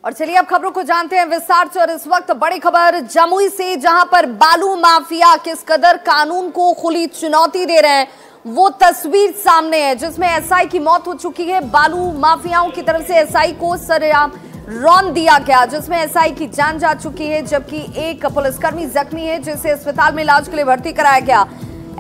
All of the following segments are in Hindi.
और चलिए अब खबरों को जानते हैं विस्तार से। और इस वक्त बड़ी खबर जमुई से, जहां पर बालू माफिया किस कदर कानून को खुली चुनौती दे रहे हैं, वो तस्वीर सामने है जिसमें एसआई की मौत हो चुकी है। बालू माफियाओं की तरफ से एसआई को सरेआम रौंद दिया गया, जिसमें एसआई की जान जा चुकी है, जबकि एक पुलिसकर्मी जख्मी है जिसे अस्पताल में इलाज के लिए भर्ती कराया गया।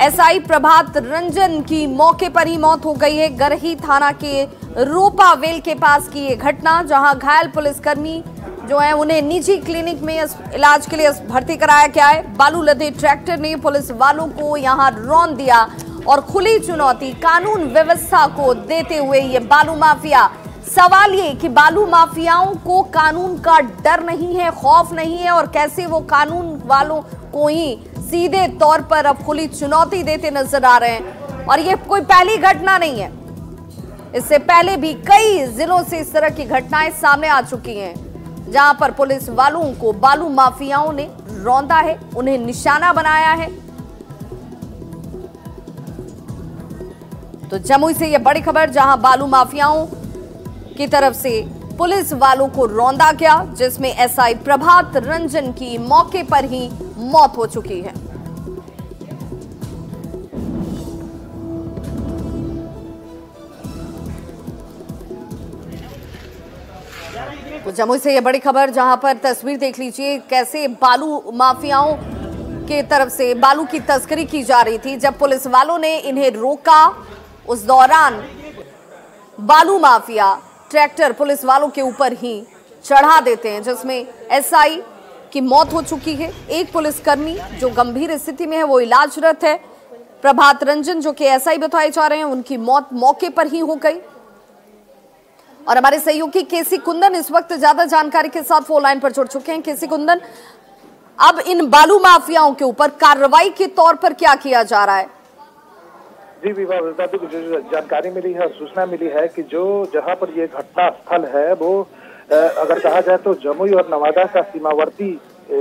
एसआई प्रभात रंजन की मौके पर ही मौत हो गई है। गरही थाना के रूपावेल के पास की ये घटना, जहां घायल पुलिसकर्मी जो है उन्हें निजी क्लिनिक में इलाज के लिए भर्ती कराया गया है। बालू लदे ट्रैक्टर ने पुलिस वालों को यहां रौंद दिया और खुली चुनौती कानून व्यवस्था को देते हुए ये बालू माफिया। सवाल ये कि बालू माफियाओं को कानून का डर नहीं है, खौफ नहीं है, और कैसे वो कानून वालों को ही सीधे तौर पर अब खुली चुनौती देते नजर आ रहे हैं। और ये कोई पहली घटना नहीं है, इससे पहले भी कई जिलों से इस तरह की घटनाएं सामने आ चुकी हैं, जहां पर पुलिस वालों को बालू माफियाओं ने रौंदा है, उन्हें निशाना बनाया है। तो जमुई से यह बड़ी खबर, जहां बालू माफियाओं की तरफ से पुलिस वालों को रौंदा गया, जिसमें एसआई प्रभात रंजन की मौके पर ही मौत हो चुकी है। तो जमुई से यह बड़ी खबर, जहां पर तस्वीर देख लीजिए कैसे बालू माफियाओं के तरफ से बालू की तस्करी की जा रही थी। जब पुलिस वालों ने इन्हें रोका, उस दौरान बालू माफिया ट्रैक्टर पुलिस वालों के ऊपर ही चढ़ा देते हैं, जिसमें एसआई की मौत हो चुकी है। एक पुलिसकर्मी जो गंभीर स्थिति में है वो इलाजरत है। प्रभात रंजन जो कि एसआई बताए जा रहे हैं, उनकी मौत मौके पर ही हो गई। और हमारे सहयोगी केसी कुंदन इस वक्त ज्यादा जानकारी के साथ फोन लाइन पर जुड़ चुके हैं। केसी कुंदन, अब इन बालू माफियाओं के ऊपर कार्रवाई के तौर पर क्या किया जा रहा है? जी विवाह जो जानकारी मिली है, सूचना मिली है कि जो जहां पर ये घटना स्थल है वो अगर कहा जाए तो जमुई और नवादा का सीमावर्ती,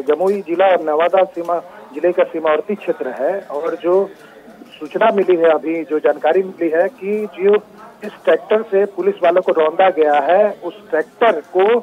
जमुई जिला और नवादा जिले का सीमावर्ती क्षेत्र है। और जो सूचना मिली है, अभी जो जानकारी मिली है कि जो इस ट्रैक्टर से पुलिस वालों को रौंदा गया है, उस ट्रैक्टर को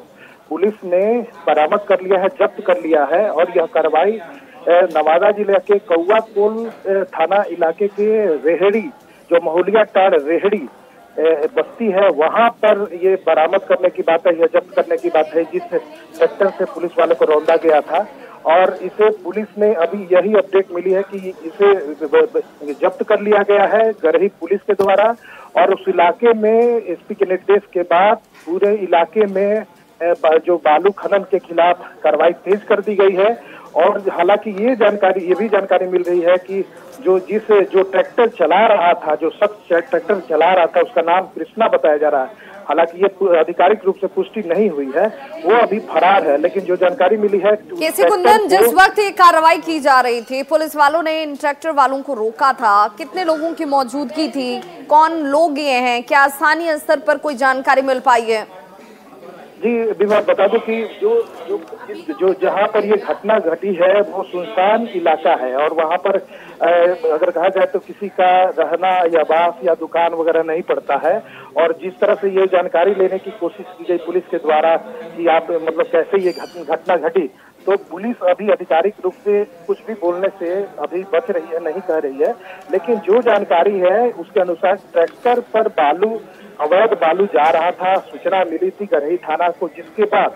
पुलिस ने बरामद कर लिया है, जब्त कर लिया है। और यह कार्रवाई नवादा जिले के कौआकोल थाना इलाके के रेहड़ी, जो महुलिया टाड़ रेहड़ी बस्ती है, वहां पर ये बरामद करने की बात है, यह जब्त करने की बात है, जिस ट्रैक्टर से पुलिस वालों को रौंदा गया था। और इसे पुलिस ने अभी यही अपडेट मिली है कि इसे जब्त कर लिया गया है गरही पुलिस के द्वारा। और उस इलाके में एसपी के निर्देश के बाद पूरे इलाके में जो बालू खनन के खिलाफ कार्रवाई तेज कर दी गई है। और हालांकि ये भी जानकारी मिल रही है कि जो ट्रैक्टर चला रहा था, जो शख्स ट्रैक्टर चला रहा था, उसका नाम कृष्णा बताया जा रहा है। हालांकि ये आधिकारिक रूप से पुष्टि नहीं हुई है, वो अभी फरार है। लेकिन जो जानकारी मिली है, केसी कुंदन, जिस वक्त ये कार्रवाई की जा रही थी, पुलिस वालों ने इन ट्रैक्टर वालों को रोका था, कितने लोगों की मौजूदगी थी, कौन लोग ये हैं, क्या स्थानीय स्तर पर कोई जानकारी मिल पाई है? जी विवाह बता दूं कि जो जहां पर ये घटना घटी है वो सुनसान इलाका है। और वहां पर अगर कहा जाए तो किसी का रहना या बास या दुकान वगैरह नहीं पड़ता है। और जिस तरह से ये जानकारी लेने की कोशिश की गई पुलिस के द्वारा कि आप मतलब कैसे ये घटना घटी, तो पुलिस अभी आधिकारिक रूप से कुछ भी बोलने से अभी बच रही है, नहीं कह रही है। लेकिन जो जानकारी है उसके अनुसार ट्रैक्टर पर अवैध बालू जा रहा था, सूचना मिली थी गरही थाना को, जिसके बाद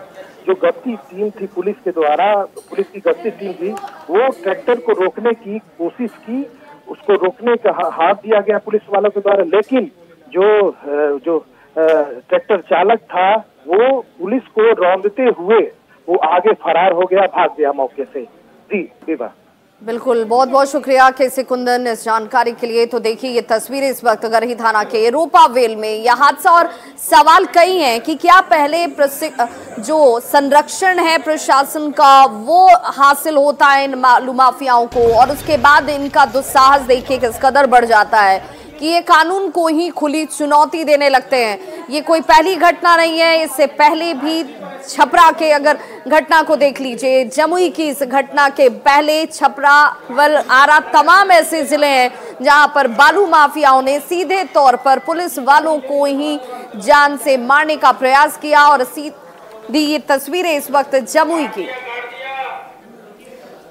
जो गश्ती टीम थी पुलिस के द्वारा, पुलिस की गश्ती टीम थी, वो ट्रैक्टर को रोकने की कोशिश की, उसको रोकने का हाथ दिया गया पुलिस वालों के द्वारा। लेकिन जो ट्रैक्टर चालक था वो पुलिस को रौंदते हुए वो आगे फरार हो गया, भाग गया मौके से। जी विवाह, बिल्कुल, बहुत बहुत शुक्रिया केसी कुंदन इस जानकारी के लिए। तो देखिए ये तस्वीरें इस वक्त गरही थाना के रूपावेल में यह हादसा। और सवाल कई हैं कि क्या पहले जो संरक्षण है प्रशासन का वो हासिल होता है इन बालू माफियाओं को, और उसके बाद इनका दुस्साहस देखिए किस कदर बढ़ जाता है कि ये कानून को ही खुली चुनौती देने लगते हैं। ये कोई पहली घटना नहीं है, इससे पहले भी छपरा के अगर घटना को देख लीजिए, जमुई की इस घटना के पहले छपरा, आरा, तमाम ऐसे जिले हैं जहां पर बालू माफियाओं ने सीधे तौर पर पुलिस वालों को ही जान से मारने का प्रयास किया और दी ये तस्वीरें इस वक्त जमुई की।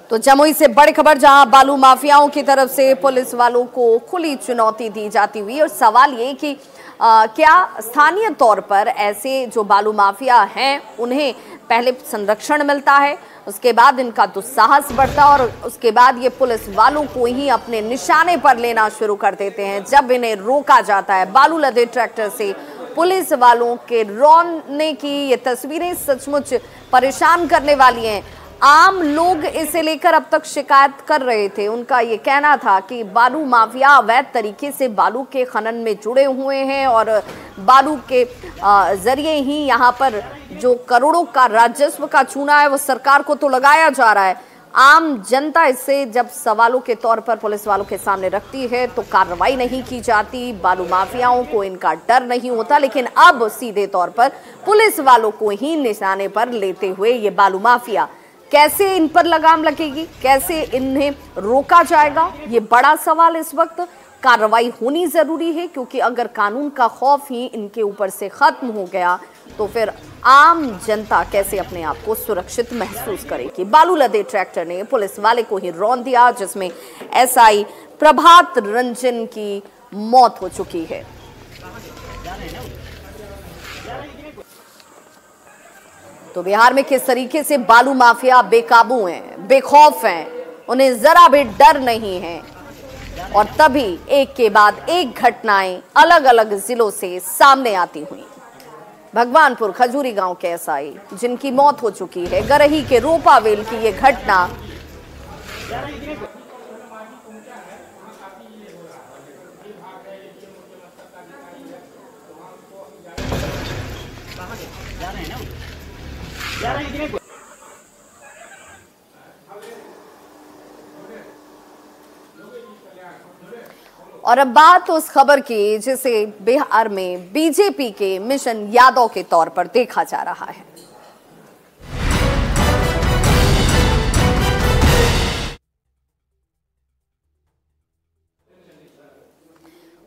तो जमुई से बड़ी खबर, जहां बालू माफियाओं की तरफ से पुलिस वालों को खुली चुनौती दी जाती हुई, और सवाल ये कि क्या स्थानीय तौर पर ऐसे जो बालू माफिया हैं उन्हें पहले संरक्षण मिलता है, उसके बाद इनका दुस्साहस बढ़ता है और उसके बाद ये पुलिस वालों को ही अपने निशाने पर लेना शुरू कर देते हैं। जब इन्हें रोका जाता है बालू लदे ट्रैक्टर से पुलिस वालों के रौंदने की ये तस्वीरें सचमुच परेशान करने वाली हैं। आम लोग इसे लेकर अब तक शिकायत कर रहे थे। उनका ये कहना था कि बालू माफिया अवैध तरीके से बालू के खनन में जुड़े हुए हैं और बालू के जरिए ही यहाँ पर जो करोड़ों का राजस्व का चूना है वो सरकार को तो लगाया जा रहा है। आम जनता इससे जब सवालों के तौर पर पुलिस वालों के सामने रखती है तो कार्रवाई नहीं की जाती, बालू माफियाओं को इनका डर नहीं होता। लेकिन अब सीधे तौर पर पुलिस वालों को ही निशाने पर लेते हुए ये बालू माफिया, कैसे इन पर लगाम लगेगी, कैसे इन्हें रोका जाएगा, ये बड़ा सवाल इस वक्त। कार्रवाई होनी जरूरी है, क्योंकि अगर कानून का खौफ ही इनके ऊपर से खत्म हो गया तो फिर आम जनता कैसे अपने आप को सुरक्षित महसूस करेगी। बालू लदे ट्रैक्टर ने पुलिस वाले को ही रौंद दिया, जिसमें एसआई प्रभात रंजन की मौत हो चुकी है। तो बिहार में किस तरीके से बालू माफिया बेकाबू हैं, बेखौफ हैं, उन्हें जरा भी डर नहीं है, और तभी एक के बाद एक घटनाएं अलग अलग जिलों से सामने आती हुई। भगवानपुर खजूरी गांव के एसआई जिनकी मौत हो चुकी है, गरही के रोपावेल की ये घटना और अब बात उस खबर की जिसे बिहार में बीजेपी के मिशन यादव के तौर पर देखा जा रहा है।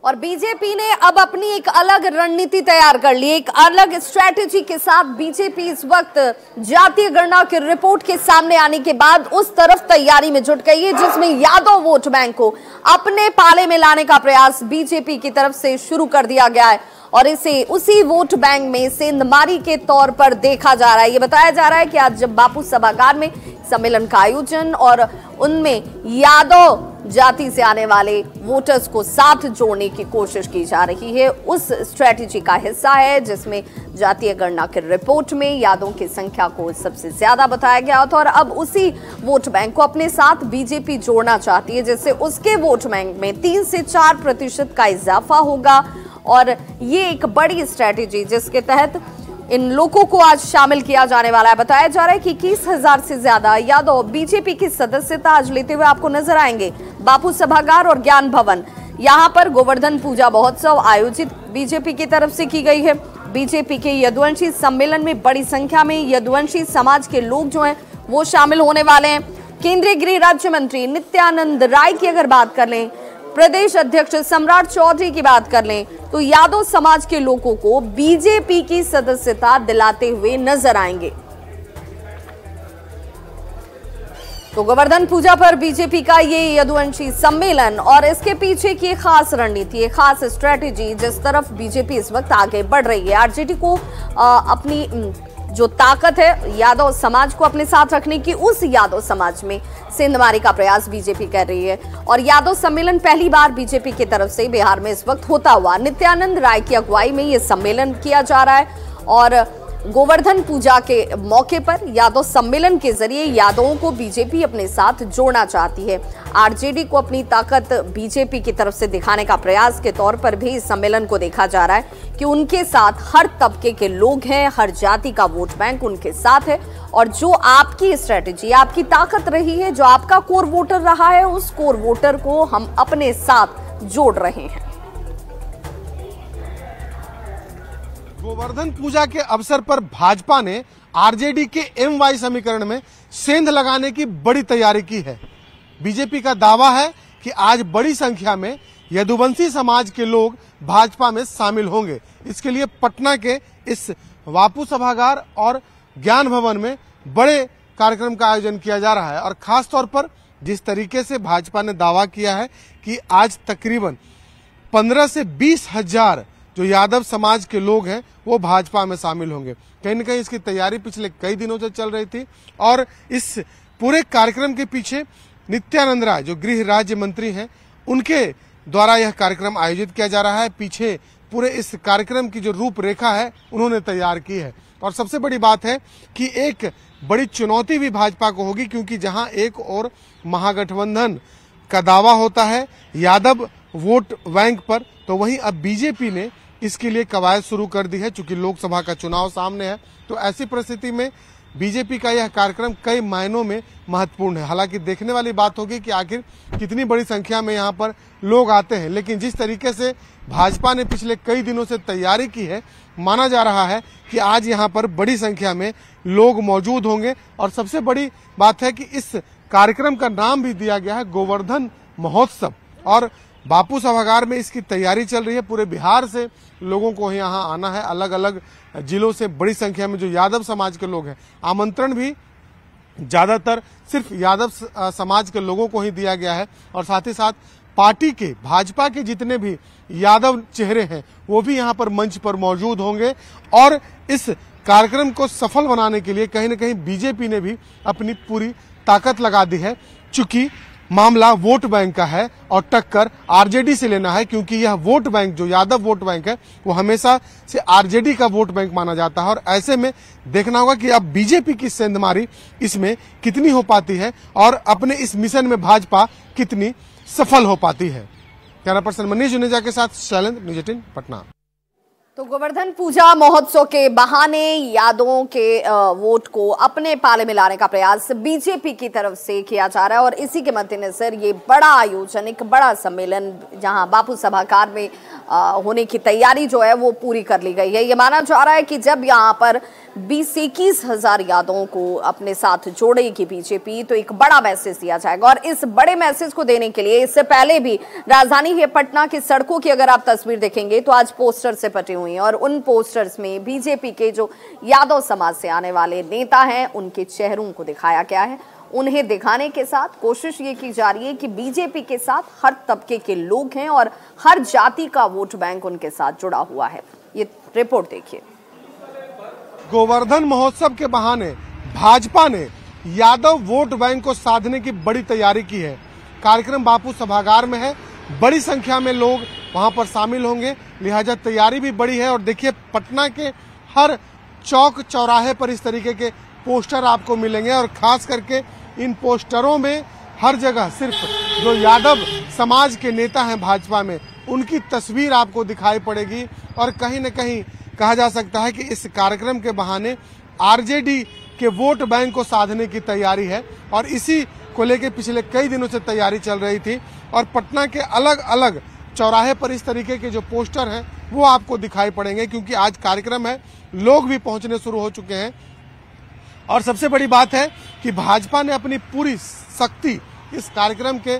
और बीजेपी ने अब अपनी एक अलग रणनीति तैयार कर ली, एक अलग स्ट्रैटेजी के साथ बीजेपी इस वक्त जातीय गणना की रिपोर्ट के सामने आने के बाद उस तरफ तैयारी में जुट गई है, जिसमें यादव वोट बैंक को अपने पाले में लाने का प्रयास बीजेपी की तरफ से शुरू कर दिया गया है और इसे उसी वोट बैंक में सेंधमारी के तौर पर देखा जा रहा है। ये बताया जा रहा है कि आज जब बापू सभागार में सम्मेलन का आयोजन और उनमें यादव जाति से आने वाले वोटर्स को साथ जोड़ने की कोशिश की जा रही है, उस स्ट्रेटेजी का हिस्सा है जिसमें जातीय गणना की रिपोर्ट में यादवों की संख्या को सबसे ज्यादा बताया गया था और अब उसी वोट बैंक को अपने साथ बीजेपी जोड़ना चाहती है, जिससे उसके वोट बैंक में 3 से 4% का इजाफा होगा। और ये एक बड़ी स्ट्रेटेजी जिसके तहत इन लोगों को आज शामिल किया जाने वाला है। बताया जा रहा है कि 21,000 से ज्यादा यादव बीजेपी की सदस्यता आज लेते हुए आपको नजर आएंगे बापू सभागार और ज्ञान भवन। यहां पर गोवर्धन पूजा महोत्सव आयोजित बीजेपी की तरफ से की गई है। बीजेपी के यदुवंशी सम्मेलन में बड़ी संख्या में यदुवंशी समाज के लोग जो हैं वो शामिल होने वाले हैं। केंद्रीय गृह राज्य मंत्री नित्यानंद राय की अगर बात कर लें, प्रदेश अध्यक्ष सम्राट चौधरी की बात कर लें, तो यादव समाज के लोगों को बीजेपी की सदस्यता दिलाते हुए नजर आएंगे। तो गोवर्धन पूजा पर बीजेपी का ये यदुवंशी सम्मेलन और इसके पीछे की खास रणनीति, खास स्ट्रेटेजी जिस तरफ बीजेपी इस वक्त आगे बढ़ रही है, आरजेडी को अपनी जो ताकत है यादव समाज को अपने साथ रखने की, उस यादव समाज में सेंधमारी का प्रयास बीजेपी कर रही है। और यादव सम्मेलन पहली बार बीजेपी की तरफ से बिहार में इस वक्त होता हुआ नित्यानंद राय की अगुवाई में यह सम्मेलन किया जा रहा है और गोवर्धन पूजा के मौके पर यादव सम्मेलन के जरिए यादवों को बीजेपी अपने साथ जोड़ना चाहती है। आरजेडी को अपनी ताकत बीजेपी की तरफ से दिखाने का प्रयास के तौर पर भी इस सम्मेलन को देखा जा रहा है कि उनके साथ हर तबके के लोग हैं, हर जाति का वोट बैंक उनके साथ है और जो आपकी स्ट्रेटेजी, आपकी ताकत रही है, जो आपका कोर वोटर रहा है, उस कोर वोटर को हम अपने साथ जोड़ रहे हैं। गोवर्धन पूजा के अवसर पर भाजपा ने आरजेडी के एमवाई समीकरण में सेंध लगाने की बड़ी तैयारी की है। बीजेपी का दावा है कि आज बड़ी संख्या में यदुवंशी समाज के लोग भाजपा में शामिल होंगे। इसके लिए पटना के इस बापू सभागार और ज्ञान भवन में बड़े कार्यक्रम का आयोजन किया जा रहा है। और खास तौर पर जिस तरीके से भाजपा ने दावा किया है कि आज तकरीबन 15 से 20 हजार जो यादव समाज के लोग हैं वो भाजपा में शामिल होंगे। कहीं न कहीं इसकी तैयारी पिछले कई दिनों से चल रही थी और इस पूरे कार्यक्रम के पीछे नित्यानंद राय जो गृह राज्य मंत्री हैं उनके द्वारा यह कार्यक्रम आयोजित किया जा रहा है। पीछे पूरे इस कार्यक्रम की जो रूपरेखा है उन्होंने तैयार की है। और सबसे बड़ी बात है कि एक बड़ी चुनौती भी भाजपा को होगी, क्योंकि जहां एक और महागठबंधन का दावा होता है यादव वोट बैंक पर, तो वहीं अब बीजेपी ने इसके लिए कवायद शुरू कर दी है। चूंकि लोकसभा का चुनाव सामने है तो ऐसी परिस्थिति में बीजेपी का यह कार्यक्रम कई मायनों में महत्वपूर्ण है। हालांकि देखने वाली बात होगी कि आखिर कितनी बड़ी संख्या में यहाँ पर लोग आते हैं, लेकिन जिस तरीके से भाजपा ने पिछले कई दिनों से तैयारी की है, माना जा रहा है कि आज यहाँ पर बड़ी संख्या में लोग मौजूद होंगे। और सबसे बड़ी बात है कि इस कार्यक्रम का नाम भी दिया गया है गोवर्धन महोत्सव और बापू सभागार में इसकी तैयारी चल रही है। पूरे बिहार से लोगों को यहाँ आना है, अलग अलग जिलों से बड़ी संख्या में जो यादव समाज के लोग हैं। आमंत्रण भी ज्यादातर सिर्फ यादव समाज के लोगों को ही दिया गया है और साथ ही साथ पार्टी के भाजपा के जितने भी यादव चेहरे हैं वो भी यहाँ पर मंच पर मौजूद होंगे। और इस कार्यक्रम को सफल बनाने के लिए कहीं न कहीं बीजेपी ने भी अपनी पूरी ताकत लगा दी है। चूंकि मामला वोट बैंक का है और टक्कर आरजेडी से लेना है, क्योंकि यह वोट बैंक जो यादव वोट बैंक है वो हमेशा से आरजेडी का वोट बैंक माना जाता है। और ऐसे में देखना होगा कि अब बीजेपी की सेंधमारी इसमें कितनी हो पाती है और अपने इस मिशन में भाजपा कितनी सफल हो पाती है। कैमरा पर्सन मनीष जुनेजा के साथ शैलेंद्र, न्यूज़ 18 पटना। तो गोवर्धन पूजा महोत्सव के बहाने यादवों के वोट को अपने पाले में लाने का प्रयास बीजेपी की तरफ से किया जा रहा है और इसी के मद्देनजर ये बड़ा आयोजन, एक बड़ा सम्मेलन जहां बापू सभागार में होने की तैयारी जो है वो पूरी कर ली गई है। ये माना जा रहा है कि जब यहाँ पर 20-21 हजार यादवों को अपने साथ जोड़ेगी बीजेपी तो एक बड़ा मैसेज दिया जाएगा। और इस बड़े मैसेज को देने के लिए इससे पहले भी राजधानी पटना की सड़कों की अगर आप तस्वीर देखेंगे तो आज पोस्टर से पटे हुई हैं और उन पोस्टर्स में बीजेपी के जो यादव समाज से आने वाले नेता हैं उनके चेहरों को दिखाया गया है। उन्हें दिखाने के साथ कोशिश ये की जा रही है कि बीजेपी के साथ हर तबके के लोग हैं और हर जाति का वोट बैंक उनके साथ जुड़ा हुआ है। ये रिपोर्ट देखिए। गोवर्धन महोत्सव के बहाने भाजपा ने यादव वोट बैंक को साधने की बड़ी तैयारी की है। कार्यक्रम बापू सभागार में है, बड़ी संख्या में लोग वहां पर शामिल होंगे, लिहाजा तैयारी भी बड़ी है। और देखिए पटना के हर चौक चौराहे पर इस तरीके के पोस्टर आपको मिलेंगे और खास करके इन पोस्टरों में हर जगह सिर्फ जो यादव समाज के नेता हैं भाजपा में उनकी तस्वीर आपको दिखाई पड़ेगी। और कहीं न कहीं कहा जा सकता है कि इस कार्यक्रम के बहाने आरजेडी के वोट बैंक को साधने की तैयारी है और इसी को लेकर पिछले कई दिनों से तैयारी चल रही थी। और पटना के अलग अलग चौराहे पर इस तरीके के जो पोस्टर हैं वो आपको दिखाई पड़ेंगे, क्योंकि आज कार्यक्रम है, लोग भी पहुंचने शुरू हो चुके हैं। और सबसे बड़ी बात है कि भाजपा ने अपनी पूरी शक्ति इस कार्यक्रम के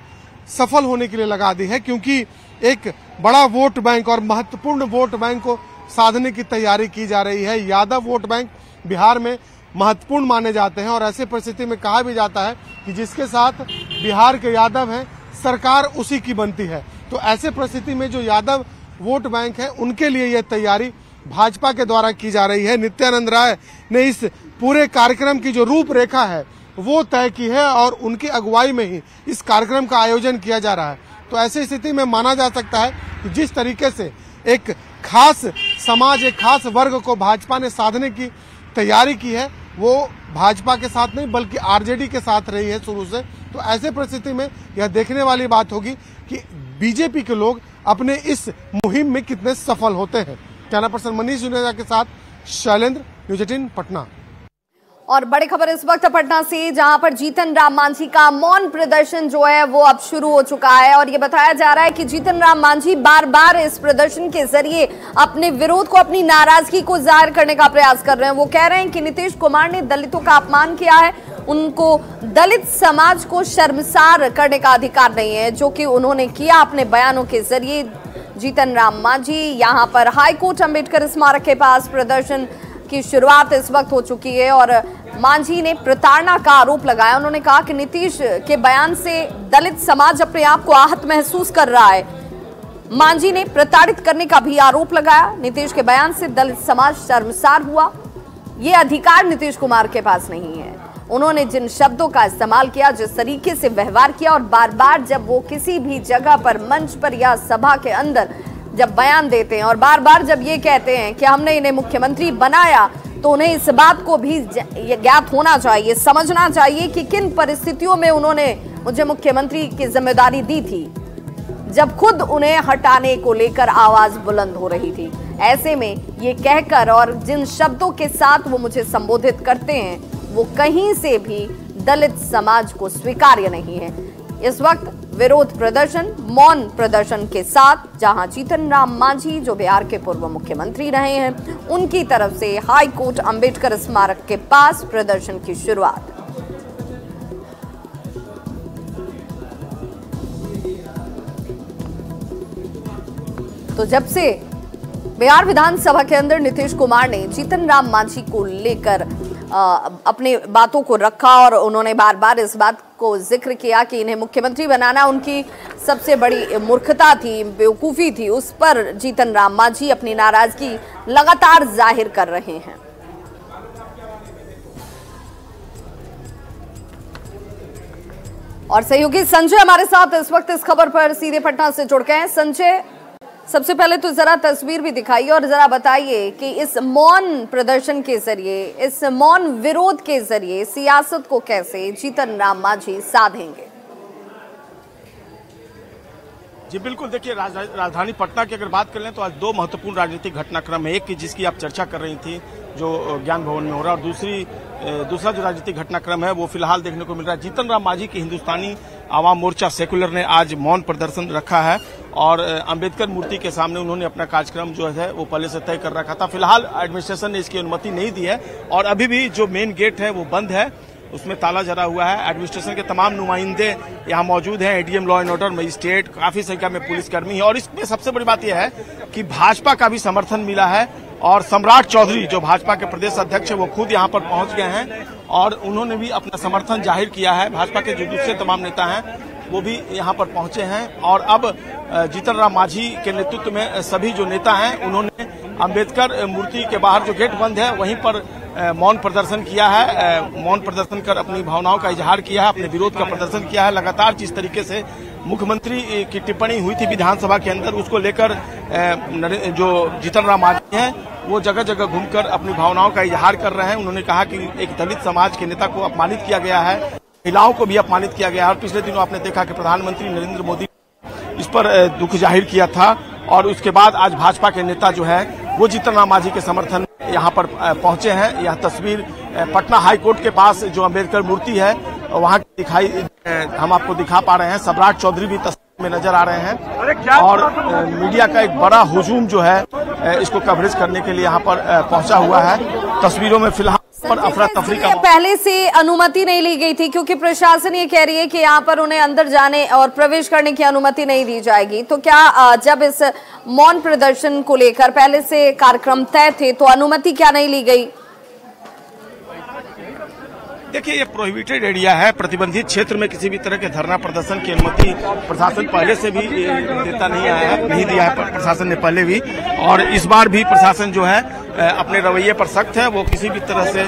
सफल होने के लिए लगा दी है, क्योंकि एक बड़ा वोट बैंक और महत्वपूर्ण वोट बैंक को साधने की तैयारी की जा रही है। यादव वोट बैंक बिहार में महत्वपूर्ण माने जाते हैं और ऐसे परिस्थिति में कहा भी जाता है कि जिसके साथ बिहार के यादव हैं सरकार उसी की बनती है। तो ऐसे परिस्थिति में जो यादव वोट बैंक है उनके लिए यह तैयारी भाजपा के द्वारा की जा रही है। नित्यानंद राय ने इस पूरे कार्यक्रम की जो रूपरेखा है वो तय की है और उनकी अगुवाई में ही इस कार्यक्रम का आयोजन किया जा रहा है। तो ऐसी स्थिति में माना जा सकता है कि जिस तरीके से एक खास समाज, एक खास वर्ग को भाजपा ने साधने की तैयारी की है वो भाजपा के साथ नहीं बल्कि आरजेडी के साथ रही है शुरू से। तो ऐसे परिस्थिति में यह देखने वाली बात होगी कि बीजेपी के लोग अपने इस मुहिम में कितने सफल होते हैं। कैमरा पर्सन मनीष जुनेजा के साथ शैलेंद्र, न्यूज़ 18 पटना। और बड़ी खबर इस वक्त पटना से, जहां पर जीतन राम मांझी का मौन प्रदर्शन जो है वो अब शुरू हो चुका है और ये बताया जा रहा है कि जीतन राम मांझी बार बार इस प्रदर्शन के जरिए अपने विरोध को, अपनी नाराजगी को जाहिर करने का प्रयास कर रहे हैं। वो कह रहे हैं कि नीतीश कुमार ने दलितों का अपमान किया है, उनको दलित समाज को शर्मसार करने का अधिकार नहीं है, जो कि उन्होंने किया अपने बयानों के जरिए। जीतन राम मांझी यहां पर हाईकोर्ट अंबेडकर स्मारक के पास प्रदर्शन की शुरुआत इस वक्त हो चुकी है और मांझी ने प्रताड़ना का आरोप लगाया। उन्होंने कहा कि नीतीश के बयान से दलित समाज अपने आप को आहत महसूस कर रहा है। मांझी ने प्रताड़ित करने का भी आरोप लगाया। नीतीश के बयान से दलित समाज शर्मसार हुआ। ये अधिकार नीतीश कुमार के पास नहीं है। उन्होंने जिन शब्दों का इस्तेमाल किया, जिस तरीके से व्यवहार किया और बार बार जब वो किसी भी जगह पर, मंच पर या सभा के अंदर जब बयान देते हैं और बार बार जब ये कहते हैं कि हमने इन्हें मुख्यमंत्री बनाया, तो उन्हें इस बात को भी ज्ञात होना चाहिए, समझना चाहिए कि किन परिस्थितियों में उन्होंने मुझे मुख्यमंत्री की जिम्मेदारी दी थी, जब खुद उन्हें हटाने को लेकर आवाज बुलंद हो रही थी। ऐसे में ये कहकर और जिन शब्दों के साथ वो मुझे संबोधित करते हैं, वो कहीं से भी दलित समाज को स्वीकार्य नहीं है। इस वक्त विरोध प्रदर्शन, मौन प्रदर्शन के साथ जहां जीतन राम मांझी, जो बिहार के पूर्व मुख्यमंत्री रहे हैं, उनकी तरफ से हाई कोर्ट अंबेडकर स्मारक के पास प्रदर्शन की शुरुआत। तो जब से बिहार विधानसभा के अंदर नीतीश कुमार ने जीतन राम मांझी को लेकर अपने बातों को रखा और उन्होंने बार बार इस बात को जिक्र किया कि इन्हें मुख्यमंत्री बनाना उनकी सबसे बड़ी मूर्खता थी, बेवकूफी थी, उस पर जीतन राम मांझी अपनी नाराजगी लगातार जाहिर कर रहे हैं। और सहयोगी संजय हमारे साथ इस वक्त इस खबर पर सीधे पटना से जुड़ गए हैं। संजय, सबसे पहले तो जरा तस्वीर भी दिखाइए और जरा बताइए कि इस मौन प्रदर्शन के जरिए, इस मौन विरोध के जरिए सियासत को कैसे जीतन राम मांझी साधेंगे? जी बिल्कुल, देखिए राजधानी पटना की अगर बात कर लें तो आज दो महत्वपूर्ण राजनीतिक घटनाक्रम है। एक की जिसकी आप चर्चा कर रही थी, जो ज्ञान भवन में हो रहा है, और दूसरा जो राजनीतिक घटनाक्रम है वो फिलहाल देखने को मिल रहा है। जीतन राम मांझी की हिंदुस्तानी आवाम मोर्चा सेकुलर ने आज मौन प्रदर्शन रखा है और अंबेडकर मूर्ति के सामने उन्होंने अपना कार्यक्रम जो है वो पहले से तय कर रखा था। फिलहाल एडमिनिस्ट्रेशन ने इसकी अनुमति नहीं दी है और अभी भी जो मेन गेट है वो बंद है, उसमें ताला जड़ा हुआ है। एडमिनिस्ट्रेशन के तमाम नुमाइंदे यहाँ मौजूद हैं, ADM, law and order, magistrate, काफी संख्या में पुलिसकर्मी है। और इसमें सबसे बड़ी बात यह है कि भाजपा का भी समर्थन मिला है और सम्राट चौधरी जो भाजपा के प्रदेश अध्यक्ष है वो खुद यहाँ पर पहुंच गए हैं और उन्होंने भी अपना समर्थन जाहिर किया है। भाजपा के जो दूसरे तमाम नेता हैं वो भी यहाँ पर पहुंचे हैं और अब जीतन राम मांझी के नेतृत्व में सभी जो नेता हैं उन्होंने अंबेडकर मूर्ति के बाहर जो गेट बंद है वहीं पर मौन प्रदर्शन किया है। मौन प्रदर्शन कर अपनी भावनाओं का इजहार किया है, अपने विरोध का प्रदर्शन किया है। लगातार जिस तरीके से मुख्यमंत्री की टिप्पणी हुई थी विधानसभा के अंदर, उसको लेकर जो जीतन राम मांझी हैं वो जगह जगह घूमकर अपनी भावनाओं का इजहार कर रहे हैं। उन्होंने कहा कि एक दलित समाज के नेता को अपमानित किया गया है, महिलाओं को भी अपमानित किया गया है। और पिछले दिनों आपने देखा कि प्रधानमंत्री नरेंद्र मोदी इस पर दुख जाहिर किया था और उसके बाद आज भाजपा के नेता जो है वो जीतन राम मांझी के समर्थन यहाँ पर पहुंचे हैं। यह तस्वीर पटना हाई कोर्ट के पास जो अंबेडकर मूर्ति है वहाँ दिखाई, हम आपको दिखा पा रहे हैं। सम्राट चौधरी भी तस्वीर में नजर आ रहे हैं और मीडिया का एक बड़ा हुजूम जो है इसको कवरेज करने के लिए यहाँ पर पहुंचा हुआ है। तस्वीरों में फिलहाल पर अफरा तफरी का पहले से अनुमति नहीं ली गई थी क्योंकि प्रशासन ये कह रही है कि यहाँ पर उन्हें अंदर जाने और प्रवेश करने की अनुमति नहीं दी जाएगी। तो क्या जब इस मौन प्रदर्शन को लेकर पहले से कार्यक्रम तय थे तो अनुमति क्या नहीं ली गई? देखिए, ये प्रोहिबिटेड एरिया है, प्रतिबंधित क्षेत्र में किसी भी तरह के धरना प्रदर्शन की अनुमति प्रशासन पहले से भी देता नहीं आया है, नहीं दिया है प्रशासन ने पहले भी। और इस बार भी प्रशासन जो है अपने रवैये पर सख्त है, वो किसी भी तरह से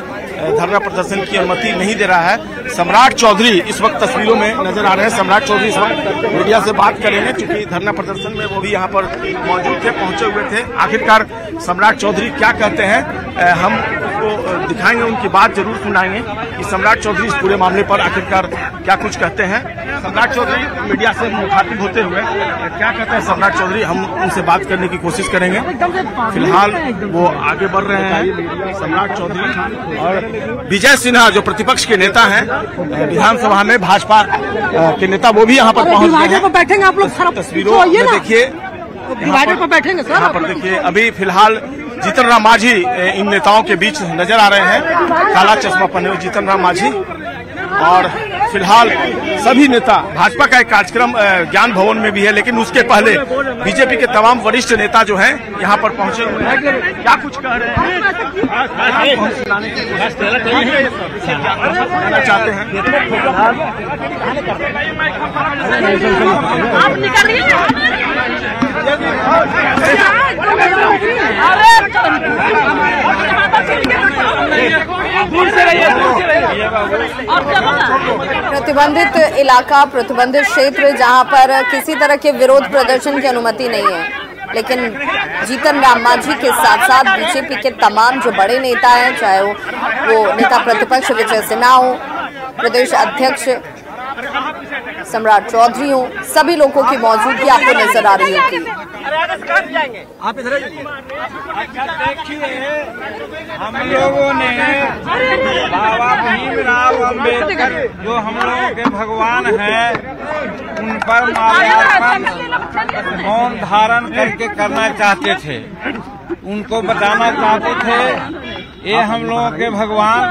धरना प्रदर्शन की अनुमति नहीं दे रहा है। सम्राट चौधरी इस वक्त तस्वीरों में नजर आ रहे हैं। सम्राट चौधरी इस वक्त मीडिया से बात करेंगे क्योंकि धरना प्रदर्शन में वो भी यहाँ पर मौजूद थे, पहुंचे हुए थे। आखिरकार सम्राट चौधरी क्या कहते हैं हम उसको दिखाएंगे, उनकी बात जरूर सुनाएंगे कि सम्राट चौधरी इस पूरे मामले पर आखिरकार क्या कुछ कहते हैं। सम्राट चौधरी मीडिया से मुखातिब होते हुए क्या कहते हैं सम्राट चौधरी, हम उनसे बात करने की कोशिश करेंगे। फिलहाल वो आगे बढ़ रहे हैं सम्राट चौधरी। और विजय सिन्हा जो प्रतिपक्ष के नेता हैं विधानसभा में, भाजपा के नेता, वो भी यहाँ पर पहुंच गए हैं। बैठेंगे आप लोग तस्वीरों में देखिए, डिवाइडर पर बैठेंगे सर। यहाँ पर देखिए अभी फिलहाल जीतन राम मांझी इन नेताओं के बीच नजर आ रहे हैं। काला चश्मा पहने हुए जीतन राम मांझी और फिलहाल सभी नेता, भाजपा का एक कार्यक्रम ज्ञान भवन में भी है, लेकिन उसके पहले बीजेपी के तमाम वरिष्ठ नेता जो हैं यहाँ पर पहुंचे हुए हैं। क्या कुछ कह रहे हैं, चाहते हैं? आप निकलिए। प्रतिबंधित इलाका, प्रतिबंधित क्षेत्र जहां पर किसी तरह के विरोध प्रदर्शन की अनुमति नहीं है, लेकिन जीतन राम मांझी के साथ साथ बीजेपी के तमाम जो बड़े नेता हैं, चाहे वो नेता प्रतिपक्ष विजय सिन्हा हो, प्रदेश अध्यक्ष सम्राट चौधरी हो, सभी लोगों की मौजूदगी आपको नजर आ रही होगी। आप इधर देखिए, हम लोगों ने बाबा भीमराव अम्बेडकर जो हम लोगों के भगवान हैं, उन पर माल्यार्पण मौन धारण करके करना चाहते थे। उनको बताना चाहते थे, ये हम लोगों के भगवान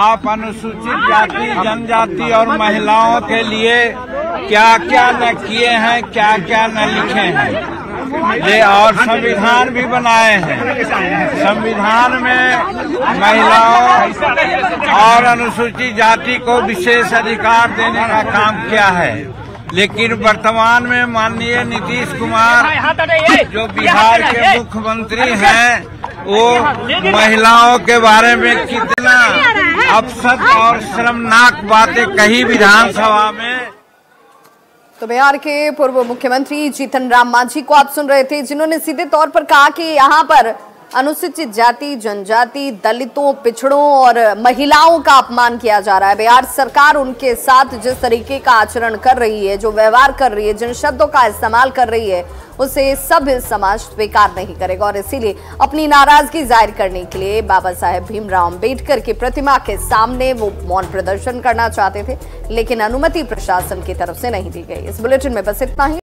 आप अनुसूचित जाति, जनजाति और महिलाओं के लिए क्या क्या न किए हैं, क्या क्या न लिखे हैं, ये और संविधान भी बनाए हैं। संविधान में महिलाओं और अनुसूचित जाति को विशेष अधिकार देने का काम किया है, लेकिन वर्तमान में माननीय नीतीश कुमार जो बिहार के मुख्यमंत्री हैं, वो महिलाओं के बारे में कितना अपशब्द और शर्मनाक बातें कही विधानसभा में। तो बिहार के पूर्व मुख्यमंत्री जीतन राम मांझी को आप सुन रहे थे, जिन्होंने सीधे तौर पर कहा कि यहाँ पर अनुसूचित जाति, जनजाति, दलितों, पिछड़ों और महिलाओं का अपमान किया जा रहा है। बिहार सरकार उनके साथ जिस तरीके का आचरण कर रही है, जो व्यवहार कर रही है, जिन शब्दों का इस्तेमाल कर रही है, उसे सब समाज स्वीकार नहीं करेगा और इसीलिए अपनी नाराजगी जाहिर करने के लिए बाबा साहेब भीमराव अम्बेडकर की प्रतिमा के सामने वो मौन प्रदर्शन करना चाहते थे, लेकिन अनुमति प्रशासन की तरफ से नहीं दी गई। इस बुलेटिन में बस इतना ही।